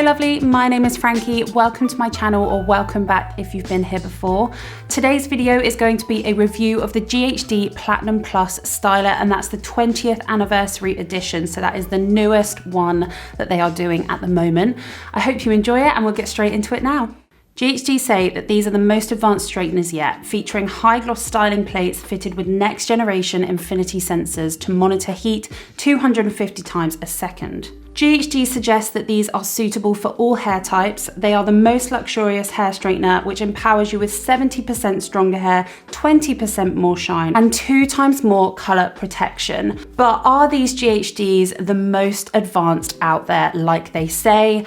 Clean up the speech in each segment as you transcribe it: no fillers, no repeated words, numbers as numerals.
lovely, my name is Frankie. Welcome to my channel, or welcome back if you've been here before. Today's video is going to be a review of the Ghd Platinum Plus styler, and that's the 20th anniversary edition. So that is the newest one that they are doing at the moment. I hope you enjoy it and we'll get straight into it now. Ghd say that these are the most advanced straighteners yet, featuring high gloss styling plates fitted with next generation infinity sensors to monitor heat 250 times a second. Ghd suggests that these are suitable for all hair types. They are the most luxurious hair straightener, which empowers you with 70% stronger hair, 20% more shine, and 2 times more color protection. But are these Ghds the most advanced out there, like they say?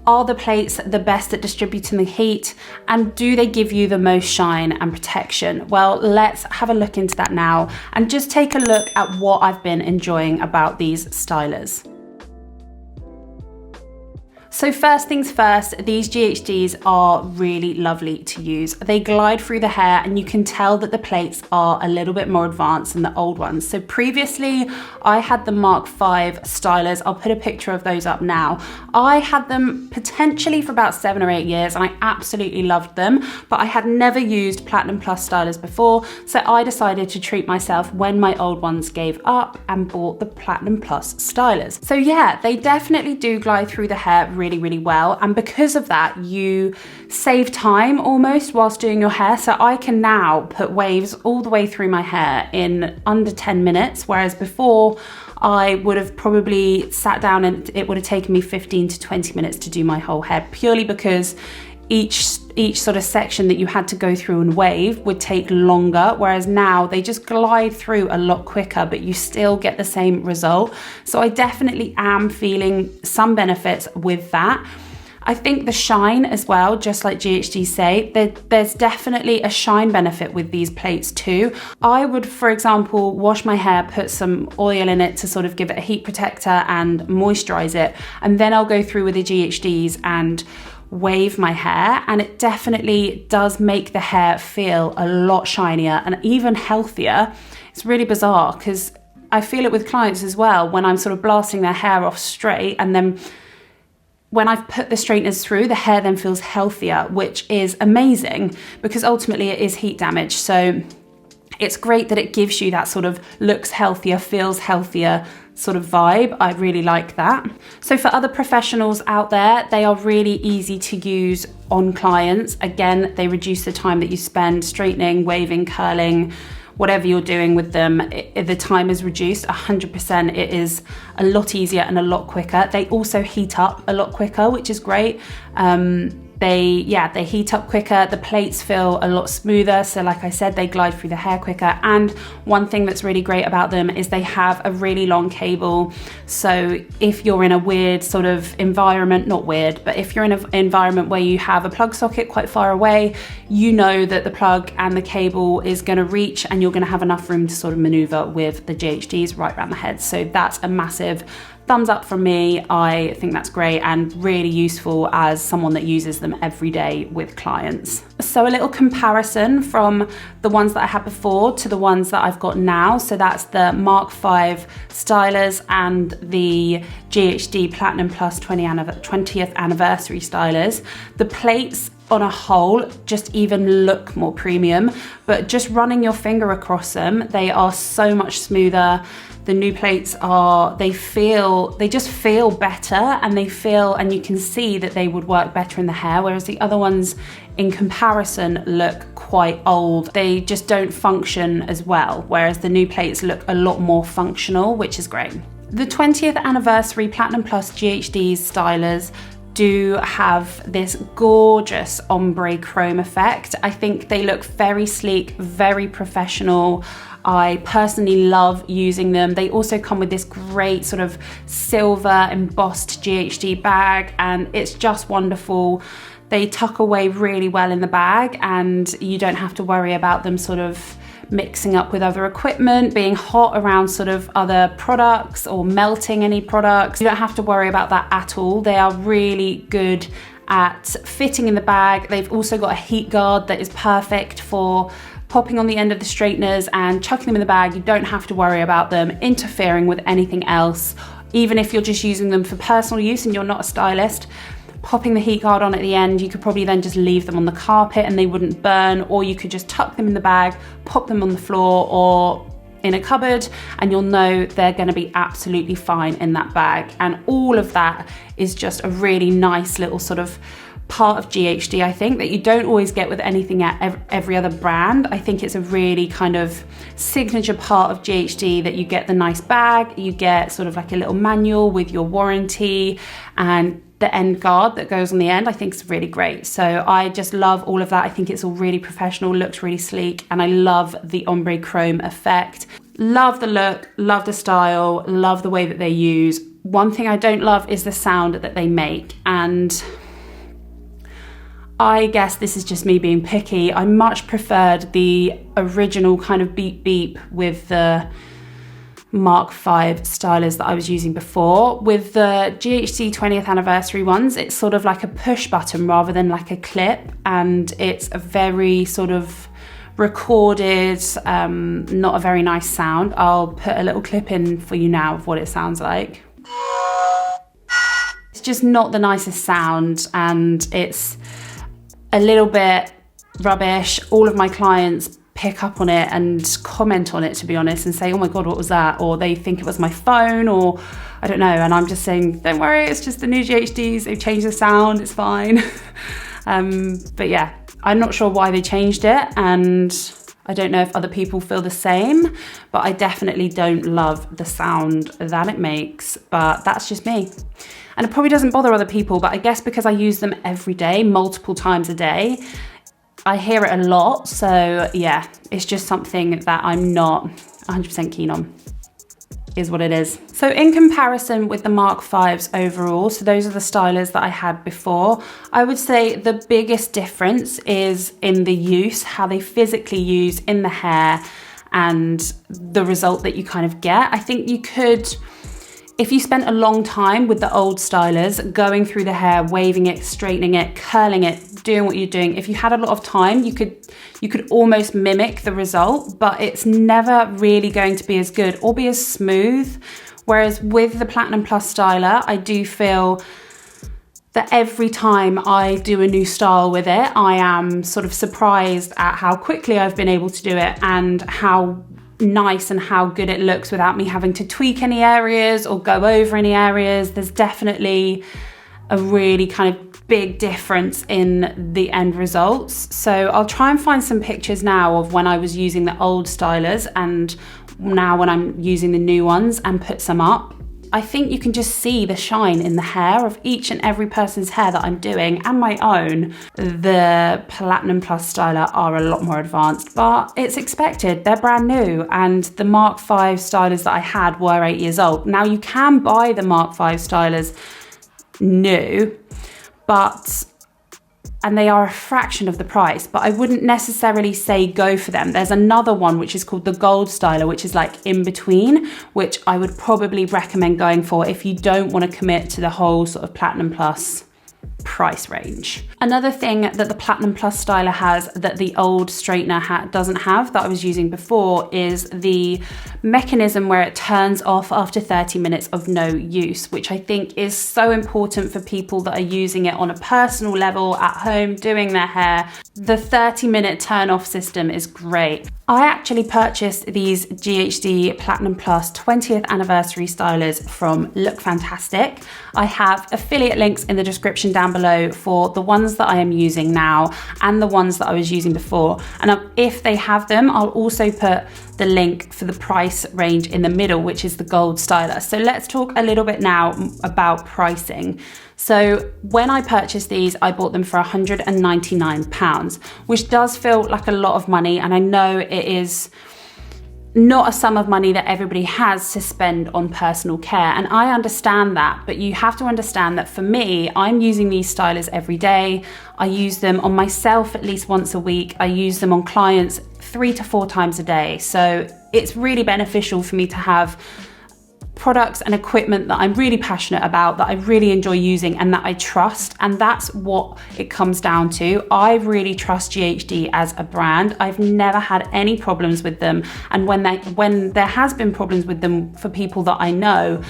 Are the plates the best at distributing the heat? And do they give you the most shine and protection? Well, let's have a look into that now and just take a look at what I've been enjoying about these stylers. So first things first, these Ghds are really lovely to use. They glide through the hair and you can tell that the plates are a little bit more advanced than the old ones. So previously I had the Mark V stylers. I'll put a picture of those up now. I had them potentially for about 7 or 8 years and I absolutely loved them, but I had never used Platinum Plus stylers before. So I decided to treat myself when my old ones gave up and bought the Platinum Plus stylers. So yeah, they definitely do glide through the hair really well, and because of that you save time almost whilst doing your hair. So I can now put waves all the way through my hair in under 10 minutes, whereas before I would have probably sat down and it would have taken me 15 to 20 minutes to do my whole hair, purely because each sort of section that you had to go through and wave would take longer, whereas now they just glide through a lot quicker, but you still get the same result. So I definitely am feeling some benefits with that. I think the shine as well, just like Ghd say, there's definitely a shine benefit with these plates too. I would, for example, wash my hair, put some oil in it to sort of give it a heat protector and moisturize it, and then I'll go through with the Ghds and wave my hair, and it definitely does make the hair feel a lot shinier and even healthier. It's really bizarre because I feel it with clients as well when I'm sort of blasting their hair off straight, and then when I've put the straighteners through, the hair then feels healthier, which is amazing because ultimately it is heat damage. So it's great that it gives you that sort of looks healthier, feels healthier sort of vibe. I really like that. So for other professionals out there, they are really easy to use on clients. Again, they reduce the time that you spend straightening, waving, curling, whatever you're doing with them. The time is reduced 100%. It is a lot easier and a lot quicker. They also heat up a lot quicker, which is great. They heat up quicker, the plates feel a lot smoother, so like I said, they glide through the hair quicker. And one thing that's really great about them is they have a really long cable, so if you're in a weird sort of environment, not weird, but if you're in an environment where you have a plug socket quite far away, you know that the plug and the cable is going to reach and you're going to have enough room to sort of maneuver with the Ghds right around the head. So that's a massive thumbs up from me. I think that's great and really useful as someone that uses them every day with clients. So a little comparison from the ones that I had before to the ones that I've got now. So that's the Mark V stylers and the Ghd Platinum Plus 20th anniversary stylers. The plates on a whole just even look more premium, but just running your finger across them, they are so much smoother. The new plates they just feel better, and you can see that they would work better in the hair, whereas the other ones in comparison look quite old. They just don't function as well, whereas the new plates look a lot more functional, which is great. The 20th anniversary Platinum Plus Ghd stylers do have this gorgeous ombre chrome effect. I think they look very sleek, very professional. I personally love using them. They also come with this great sort of silver embossed Ghd bag, and it's just wonderful. They tuck away really well in the bag, and you don't have to worry about them sort of mixing up with other equipment, being hot around sort of other products or melting any products. You don't have to worry about that at all. They are really good at fitting in the bag. They've also got a heat guard that is perfect for popping on the end of the straighteners and chucking them in the bag. You don't have to worry about them interfering with anything else, even if you're just using them for personal use and you're not a stylist. popping the heat guard on at the end, you could probably then just leave them on the carpet and they wouldn't burn, or you could just tuck them in the bag, pop them on the floor or in a cupboard, and you'll know they're going to be absolutely fine in that bag. And all of that is just a really nice little sort of part of GHD, I think, that you don't always get with anything at every other brand. I think it's a really kind of signature part of GHD that you get the nice bag, you get sort of like a little manual with your warranty, and the end guard that goes on the end, I think is really great. So I just love all of that. I think it's all really professional, looks really sleek, and I love the ombre chrome effect. Love the look, love the style, love the way that they use. One thing I don't love is the sound that they make, and I guess this is just me being picky. I much preferred the original kind of beep beep with the Mark V stylers that I was using before. With the GHD 20th anniversary ones, it's sort of like a push button rather than like a clip, and it's a very sort of recorded, not a very nice sound. I'll put a little clip in for you now of what it sounds like. It's just not the nicest sound, and it's a little bit rubbish. All of my clients pick up on it and comment on it, to be honest, and say, oh my God, what was that? Or they think it was my phone, or I don't know. And I'm just saying, don't worry, it's just the new GHDs. They've changed the sound, it's fine. But yeah, I'm not sure why they changed it, and I don't know if other people feel the same, but I definitely don't love the sound that it makes, but that's just me. And it probably doesn't bother other people, but I guess because I use them every day, multiple times a day, I hear it a lot. So yeah, it's just something that I'm not 100% keen on, is what it is. So in comparison with the Mark V's overall, so those are the stylers that I had before, I would say the biggest difference is in the use, how they physically use in the hair, and the result that you kind of get. I think you could, if you spent a long time with the old stylers, going through the hair, waving it, straightening it, curling it, doing what you're doing, if you had a lot of time, you could almost mimic the result, but it's never really going to be as good or be as smooth. Whereas with the Platinum Plus styler, I do feel that every time I do a new style with it, I am sort of surprised at how quickly I've been able to do it and how nice and how good it looks without me having to tweak any areas or go over any areas. There's definitely a really kind of big difference in the end results. So I'll try and find some pictures now of when I was using the old stylers and now when I'm using the new ones and put some up. I think you can just see the shine in the hair of each and every person's hair that I'm doing and my own. The Platinum Plus styler are a lot more advanced, but it's expected. They're brand new, and the Mark V stylers that I had were 8 years old. Now you can buy the Mark V stylers new, and they are a fraction of the price, but I wouldn't necessarily say go for them. There's another one which is called the Gold styler, which is like in between, which I would probably recommend going for if you don't want to commit to the whole sort of Platinum Plus price range. Another thing that the Platinum Plus styler has that the old straightener doesn't have, that I was using before, is the mechanism where it turns off after 30 minutes of no use, which I think is so important for people that are using it on a personal level at home doing their hair. The 30-minute turn off system is great. I actually purchased these GHD Platinum Plus 20th anniversary stylers from Look Fantastic. I have affiliate links in the description down below for the ones that I am using now and the ones that I was using before. And if they have them, I'll also put the link for the price range in the middle, which is the Gold styler. So let's talk a little bit now about pricing. So when I purchased these, I bought them for £199, which does feel like a lot of money. And I know it is not a sum of money that everybody has to spend on personal care. And I understand that, but you have to understand that for me, I'm using these stylers every day. I use them on myself at least once a week. I use them on clients 3 to 4 times a day. So it's really beneficial for me to have products and equipment that I'm really passionate about, that I really enjoy using and that I trust. And that's what it comes down to. I really trust GHD as a brand. I've never had any problems with them. And when there has been problems with them for people that I know,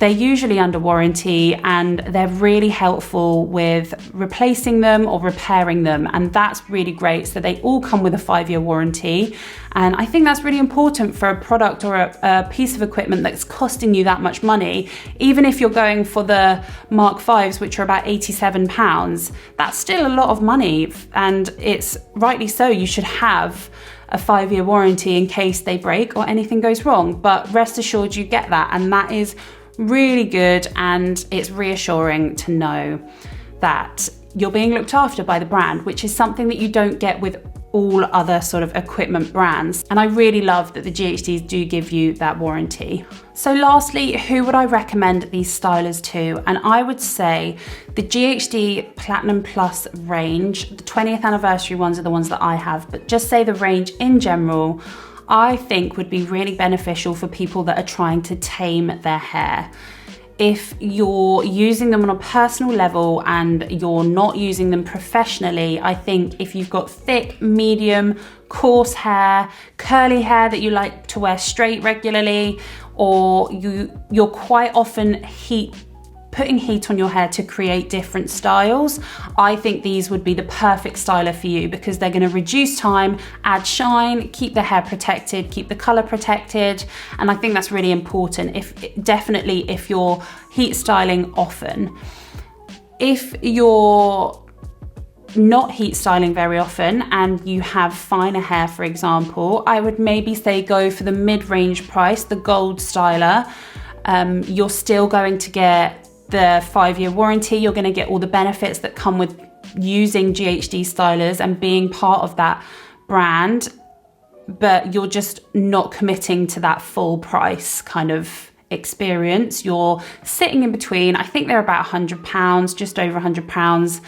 they're usually under warranty and they're really helpful with replacing them or repairing them, and that's really great. So they all come with a 5-year warranty, and I think that's really important for a product or a piece of equipment that's costing you that much money. Even if you're going for the Mark 5s, which are about £87, that's still a lot of money, and it's rightly so. You should have a 5-year warranty in case they break or anything goes wrong, but rest assured you get that, and that is really good, and it's reassuring to know that you're being looked after by the brand, which is something that you don't get with all other sort of equipment brands. And I really love that the GHDs do give you that warranty. So lastly, who would I recommend these stylers to? And I would say the GHD Platinum Plus range. The 20th anniversary ones are the ones that I have, but just say the range in general, I think would be really beneficial for people that are trying to tame their hair. If you're using them on a personal level and you're not using them professionally, I think if you've got thick, medium, coarse hair, curly hair that you like to wear straight regularly, or you're quite often putting heat on your hair to create different styles, I think these would be the perfect styler for you, because they're going to reduce time, add shine, keep the hair protected, keep the color protected, and I think that's really important. Definitely if you're heat styling often. If you're not heat styling very often and you have finer hair, for example, I would maybe say go for the mid-range price, the gold styler. You're still going to get the 5-year warranty. You're going to get all the benefits that come with using GHD stylers and being part of that brand, but you're just not committing to that full price kind of experience. You're sitting in between. I think they're about £100, just over £100.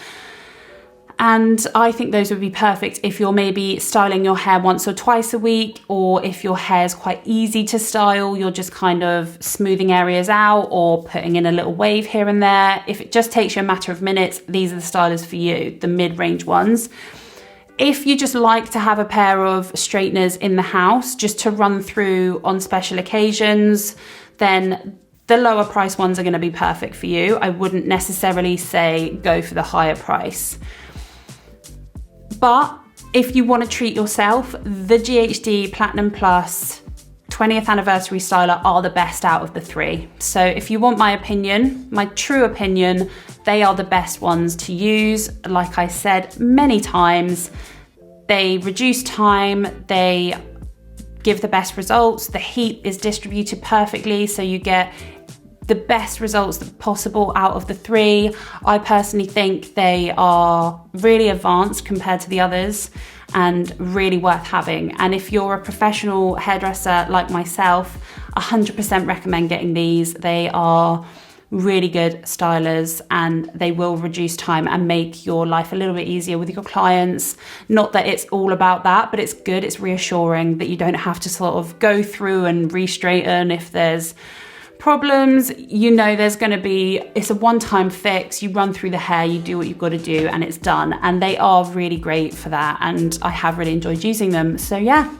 And I think those would be perfect if you're maybe styling your hair once or twice a week, or if your hair is quite easy to style, you're just kind of smoothing areas out or putting in a little wave here and there. If it just takes you a matter of minutes, these are the stylers for you, the mid-range ones. If you just like to have a pair of straighteners in the house just to run through on special occasions, then the lower price ones are going to be perfect for you. I wouldn't necessarily say go for the higher price. But if you want to treat yourself, the GHD Platinum Plus 20th anniversary styler are the best out of the 3. So if you want my opinion, my true opinion, they are the best ones to use. Like I said many times, they reduce time, they give the best results, the heat is distributed perfectly, so you get the best results possible out of the 3. I personally think they are really advanced compared to the others and really worth having. And if you're a professional hairdresser like myself, 100% recommend getting these. They are really good stylers and they will reduce time and make your life a little bit easier with your clients. Not that it's all about that, but it's good, it's reassuring that you don't have to sort of go through and re-straighten if there's problems. You know there's going to be, it's a one-time fix, you run through the hair, you do what you've got to do and it's done, and they are really great for that, and I have really enjoyed using them. So yeah,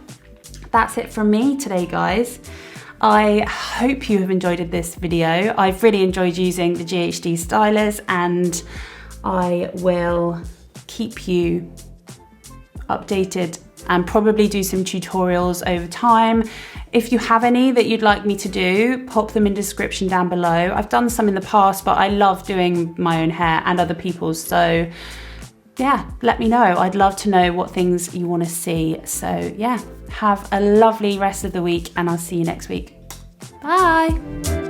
that's it from me today, guys. I hope you have enjoyed this video. I've really enjoyed using the GHD stylers, and I will keep you updated and probably do some tutorials over time. If you have any that you'd like me to do, pop them in the description down below. I've done some in the past, but I love doing my own hair and other people's. So yeah, let me know. I'd love to know what things you want to see. So yeah, have a lovely rest of the week and I'll see you next week. Bye.